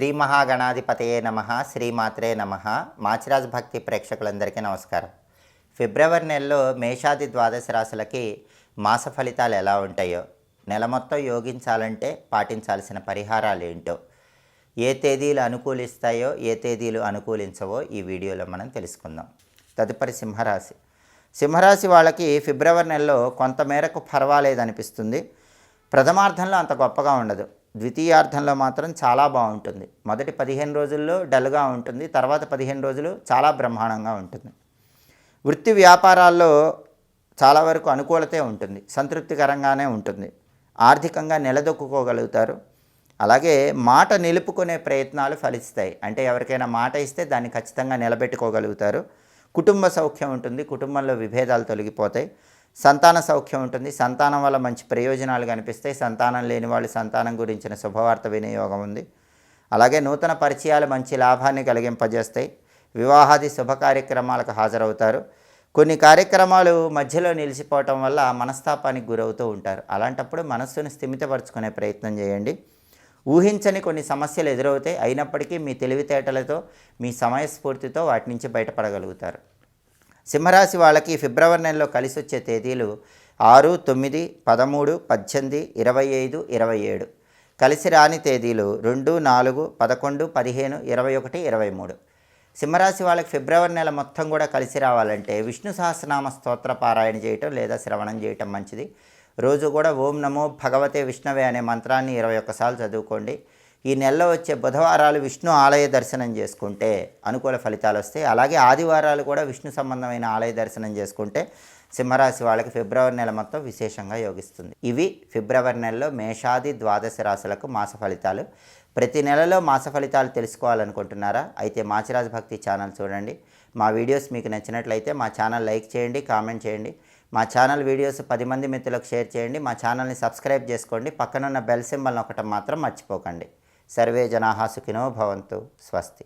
శ్రీ మహాగణాధిపతయే నమః, శ్రీమాత్రే నమః. మాచిరాజ్ భక్తి ప్రేక్షకులందరికీ నమస్కారం. ఫిబ్రవరి నెలలో మేషాది ద్వాదశ రాశులకి మాస ఫలితాలు ఎలా ఉంటాయో, నెల మొత్తం యోగించాలంటే పాటించాల్సిన పరిహారాలు ఏంటో, ఏ తేదీలు అనుకూలిస్తాయో ఏ తేదీలు అనుకూలించవో ఈ వీడియోలో మనం తెలుసుకుందాం. తదుపరి సింహరాశి. సింహరాశి వాళ్ళకి ఫిబ్రవరి నెలలో కొంతమేరకు పర్వాలేదు అనిపిస్తుంది. ప్రథమార్థంలో అంత గొప్పగా ఉండదు, ద్వితీయార్థంలో మాత్రం చాలా బాగుంటుంది. మొదటి 15 రోజుల్లో డల్గా ఉంటుంది, తర్వాత 15 రోజులు చాలా బ్రహ్మాండంగా ఉంటుంది. వృత్తి వ్యాపారాల్లో చాలా వరకు అనుకూలతే ఉంటుంది, సంతృప్తికరంగానే ఉంటుంది. ఆర్థికంగా నిలదొక్కుకోగలుగుతారు. అలాగే మాట నిలుపుకునే ప్రయత్నాలు ఫలిస్తాయి. అంటే ఎవరికైనా మాట ఇస్తే దాన్ని ఖచ్చితంగా నిలబెట్టుకోగలుగుతారు. కుటుంబ సౌఖ్యం ఉంటుంది, కుటుంబంలో విభేదాలు తొలగిపోతాయి. సంతాన సౌఖ్యం ఉంటుంది, సంతానం వల్ల మంచి ప్రయోజనాలు కనిపిస్తాయి. సంతానం లేని వాళ్ళు సంతానం గురించిన శుభవార్త వినియోగం ఉంది. అలాగే నూతన పరిచయాలు మంచి లాభాన్ని కలిగింపజేస్తాయి. వివాహాది శుభ కార్యక్రమాలకు హాజరవుతారు. కొన్ని కార్యక్రమాలు మధ్యలో నిలిచిపోవటం వల్ల మనస్తాపానికి గురవుతూ ఉంటారు. అలాంటప్పుడు మనస్సును స్థిమితపరచుకునే ప్రయత్నం చేయండి. ఊహించని కొన్ని సమస్యలు ఎదురవుతాయి, అయినప్పటికీ మీ తెలివితేటలతో మీ సమయస్ఫూర్తితో వాటి నుంచి బయటపడగలుగుతారు. సింహరాశి వాళ్ళకి ఫిబ్రవరి నెలలో కలిసి వచ్చే తేదీలు 6, 9, 13, 18, 25, 27. కలిసి రాని తేదీలు 2, 4, 11, 15, 21, 23. సింహరాశి వాళ్ళకి ఫిబ్రవరి నెల మొత్తం కూడా కలిసి రావాలంటే విష్ణు సహస్రనామ స్తోత్ర పారాయణ చేయటం లేదా శ్రవణం చేయటం మంచిది. రోజు కూడా ఓం నమో భగవతే విష్ణవే అనే మంత్రాన్ని 21 సార్లు చదువుకోండి. ఈ నెలలో వచ్చే బుధవారాలు విష్ణు ఆలయ దర్శనం చేసుకుంటే అనుకూల ఫలితాలు వస్తాయి. అలాగే ఆదివారాలు కూడా విష్ణు సంబంధమైన ఆలయ దర్శనం చేసుకుంటే సింహరాశి వాళ్ళకి ఫిబ్రవరి నెల మొత్తం విశేషంగా యోగిస్తుంది. ఇవి ఫిబ్రవరి నెలలో మేషాది ద్వాదశ రాశులకు మాస ఫలితాలు. ప్రతి నెలలో మాస ఫలితాలు తెలుసుకోవాలనుకుంటున్నారా? అయితే మాచిరాజ్ భక్తి ఛానల్ చూడండి. మా వీడియోస్ మీకు నచ్చినట్లయితే మా ఛానల్ లైక్ చేయండి, కామెంట్ చేయండి. మా ఛానల్ వీడియోస్ 10 మంది మిత్రులకు షేర్ చేయండి. మా ఛానల్ని సబ్స్క్రైబ్ చేసుకోండి. పక్కనున్న బెల్ సింబల్ నొక్కటం మాత్రం మర్చిపోకండి. సర్వే జనాః సుఖినో భవంతు. స్వస్తి.